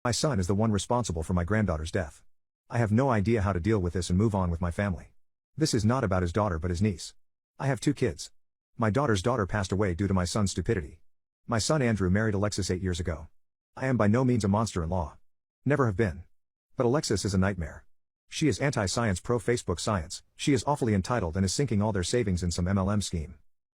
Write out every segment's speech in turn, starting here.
My son is the one responsible for my granddaughter's death. I have no idea how to deal with this and move on with my family. This is not about his daughter but his niece. I have 2 kids. My daughter's daughter passed away due to my son's stupidity. My son Andrew married Alexis 8 years ago. I am by no means a monster-in-law. Never have been. But Alexis is a nightmare. She is anti-science, pro-Facebook science, she is awfully entitled and is sinking all their savings in some MLM scheme.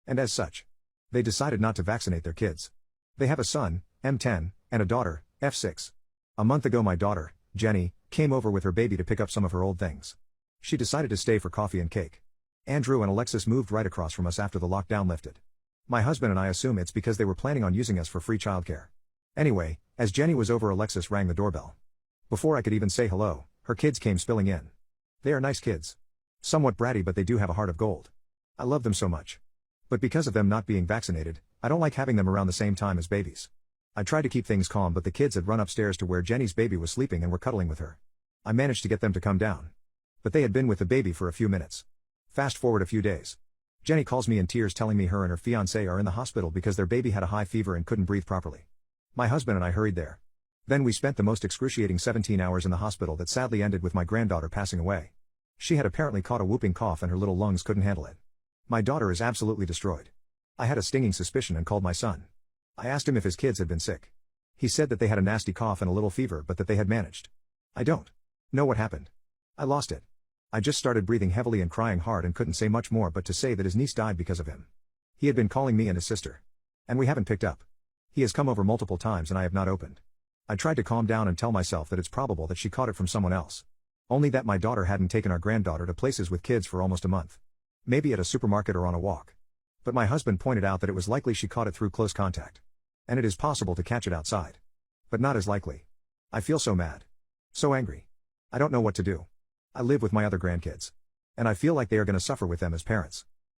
And as such, they decided not to vaccinate their kids. They have a son, M10, and a daughter, F6. A month ago my daughter, Jenny, came over with her baby to pick up some of her old things. She decided to stay for coffee and cake. Andrew and Alexis moved right across from us after the lockdown lifted. My husband and I assume it's because they were planning on using us for free childcare. Anyway, as Jenny was over, Alexis rang the doorbell. Before I could even say hello, her kids came spilling in. They are nice kids. Somewhat bratty, but they do have a heart of gold. I love them so much. But because of them not being vaccinated, I don't like having them around the same time as babies. I tried to keep things calm, but the kids had run upstairs to where Jenny's baby was sleeping and were cuddling with her. I managed to get them to come down. But they had been with the baby for a few minutes. Fast forward a few days. Jenny calls me in tears telling me her and her fiancé are in the hospital because their baby had a high fever and couldn't breathe properly. My husband and I hurried there. Then we spent the most excruciating 17 hours in the hospital that sadly ended with my granddaughter passing away. She had apparently caught a whooping cough and her little lungs couldn't handle it. My daughter is absolutely destroyed. I had a stinging suspicion and called my son. I asked him if his kids had been sick. He said that they had a nasty cough and a little fever but that they had managed. I don't know what happened. I lost it. I just started breathing heavily and crying hard and couldn't say much more but to say that his niece died because of him. He had been calling me and his sister. And we haven't picked up. He has come over multiple times and I have not opened. I tried to calm down and tell myself that it's probable that she caught it from someone else. Only that my daughter hadn't taken our granddaughter to places with kids for almost a month. Maybe at a supermarket or on a walk. But my husband pointed out that it was likely she caught it through close contact. And it is possible to catch it outside. But not as likely. I feel so mad. So angry. I don't know what to do. I live with my other grandkids. And I feel like they are going to suffer with them as parents.